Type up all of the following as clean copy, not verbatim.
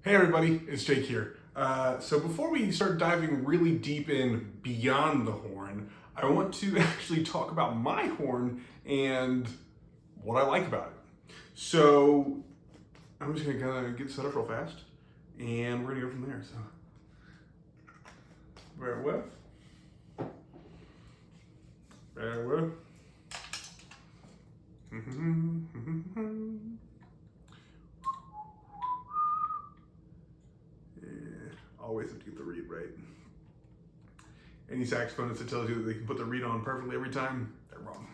Hey everybody, it's Jake here. So before we start diving really deep in beyond the horn, I want to actually talk about my horn and what I like about it. So I'm just gonna kind of get set up real fast and we're gonna go from there. So bear with. Bear with. Always have to get the reed right. Any saxophonist that tells you that they can put the reed on perfectly every time, they're wrong.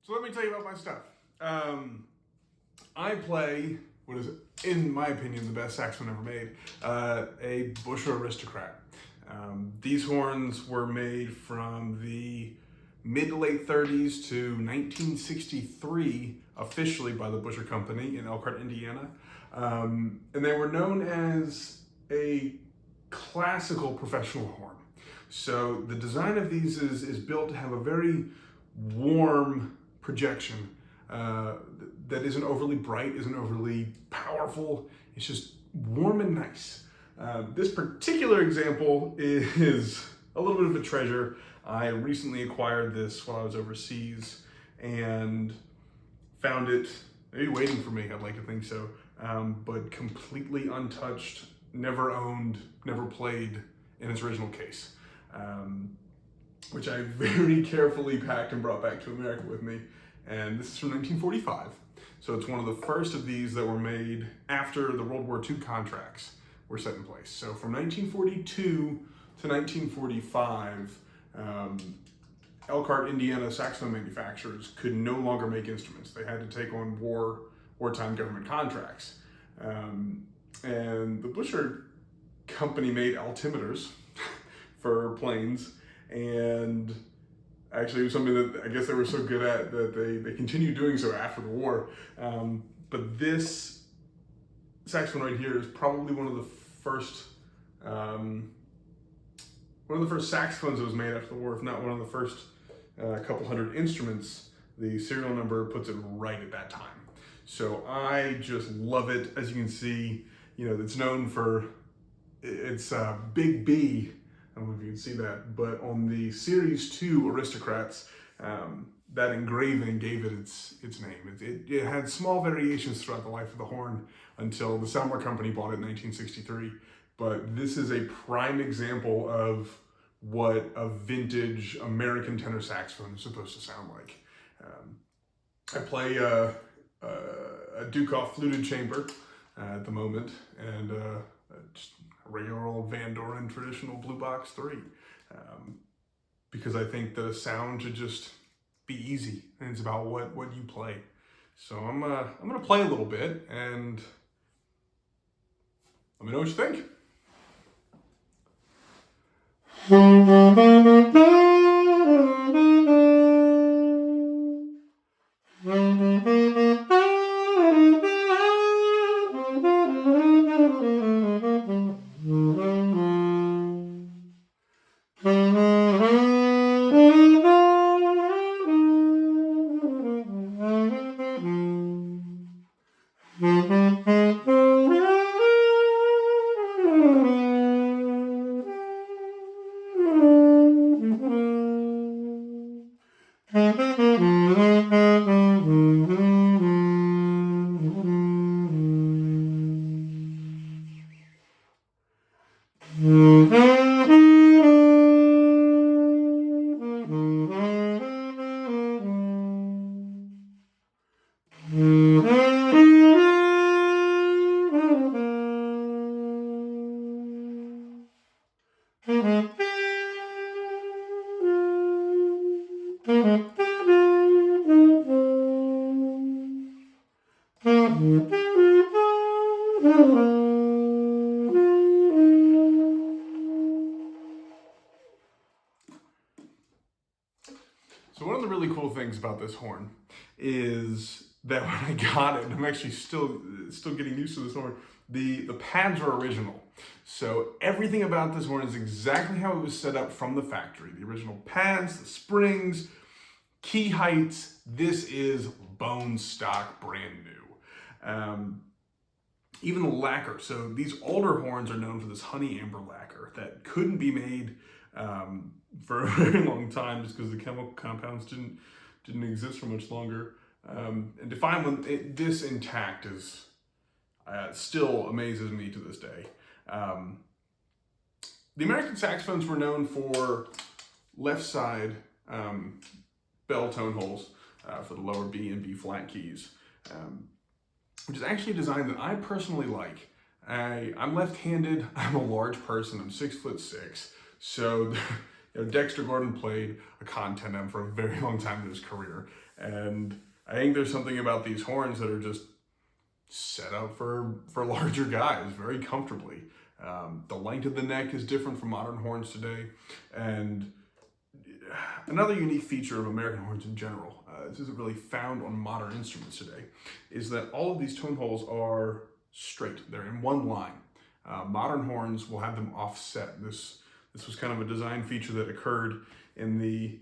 So let me tell you about my stuff. I play what is, in my opinion, the best saxophone ever made, a Buescher Aristocrat. These horns were made from the mid to late 30s to 1963 officially by the Buescher Company in Elkhart, Indiana. And they were known as a classical professional horn. So the design of these is built to have a very warm projection that isn't overly bright, isn't overly powerful. It's just warm and nice. This particular example is a little bit of a treasure. I recently acquired this while I was overseas and found it maybe waiting for me, I'd like to think so, but completely untouched, never owned, never played in its original case, which I very carefully packed and brought back to America with me. And this is from 1945. So it's one of the first of these that were made after the World War II contracts were set in place. So from 1942 to 1945, Elkhart, Indiana saxophone manufacturers could no longer make instruments. They had to take on wartime government contracts. And the Buescher Company made altimeters for planes, and actually, it was something that I guess they were so good at that they continued doing so after the war. But this saxophone right here is probably one of the first saxophones that was made after the war, if not one of the first couple hundred instruments. The serial number puts it right at that time. So I just love it. As you can see, it's known for its big B. I don't know if you can see that, but on the Series 2 Aristocrats, that engraving gave it its name. It had small variations throughout the life of the horn until the Soundmark Company bought it in 1963. But this is a prime example of what a vintage American tenor saxophone is supposed to sound like. I play a Dukoff fluted chamber at the moment, and just a regular old Van Doren traditional Blue Box 3, because I think the sound should just be easy, and it's about what you play. So I'm gonna play a little bit, and let me know what you think. So one of the really cool things about this horn is that when I got it, and I'm actually still getting used to this horn, the pads are original. So everything about this horn is exactly how it was set up from the factory. The original pads, the springs, key heights, this is bone stock, brand new. Even the lacquer. So these older horns are known for this honey amber lacquer that couldn't be made for a very long time just because the chemical compounds didn't exist for much longer. And to find this intact is still amazes me to this day. The American saxophones were known for left side bell tone holes for the lower B and B flat keys, which is actually a design that I personally like. I'm left-handed, I'm a large person, I'm 6'6", so Dexter Gordon played a content M for a very long time in his career, and I think there's something about these horns that are just set up for larger guys very comfortably. The length of the neck is different from modern horns today, and another unique feature of American horns in general, this isn't really found on modern instruments today, is that all of these tone holes are straight. They're in one line. Modern horns will have them offset. This was kind of a design feature that occurred in the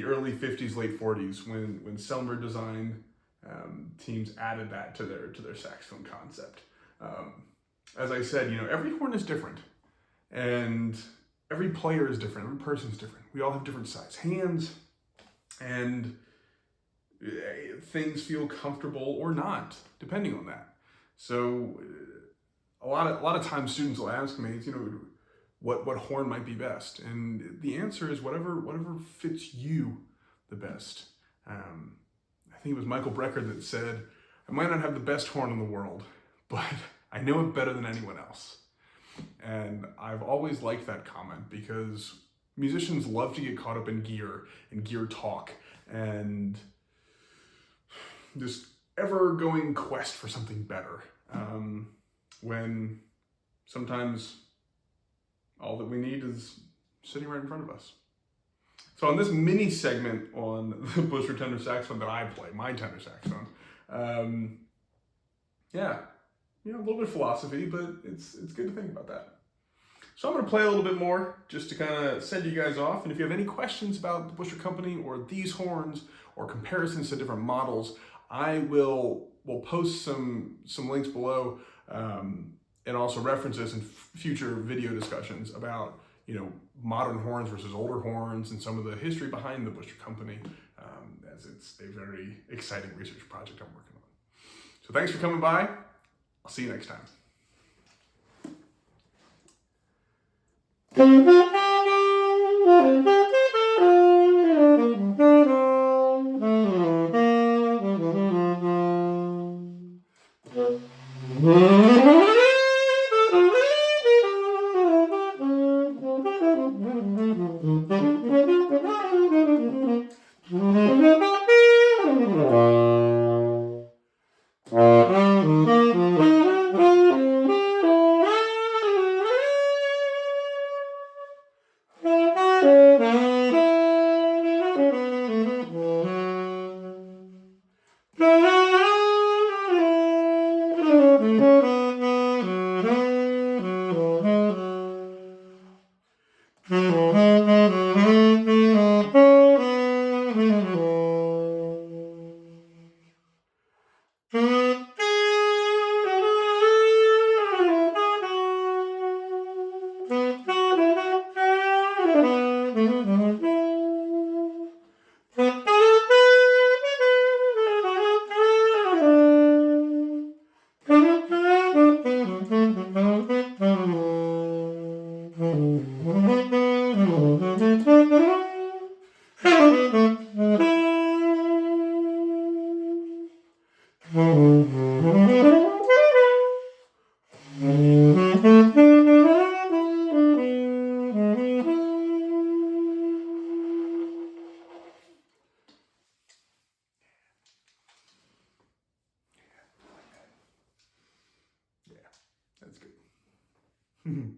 early 50s, late 40s when Selmer design teams added that to their saxophone concept. As I said, every horn is different, and every player is different, every person is different. We all have different size hands, and things feel comfortable or not, depending on that. So a lot of times students will ask me, what horn might be best? And the answer is whatever fits you the best. I think it was Michael Brecker that said, I might not have the best horn in the world, but I know it better than anyone else. And I've always liked that comment because musicians love to get caught up in gear and gear talk and this ever-going quest for something better, when sometimes all that we need is sitting right in front of us. So on this mini segment on the Buescher tenor saxophone that I play, my tenor saxophone, a little bit of philosophy, but it's good to think about that. So I'm going to play a little bit more just to kind of send you guys off. And if you have any questions about the Buescher Company or these horns or comparisons to different models, I will post some links below and also references in future video discussions about modern horns versus older horns and some of the history behind the Buescher Company, as it's a very exciting research project I'm working on. So thanks for coming by. I'll see you next time. That's good.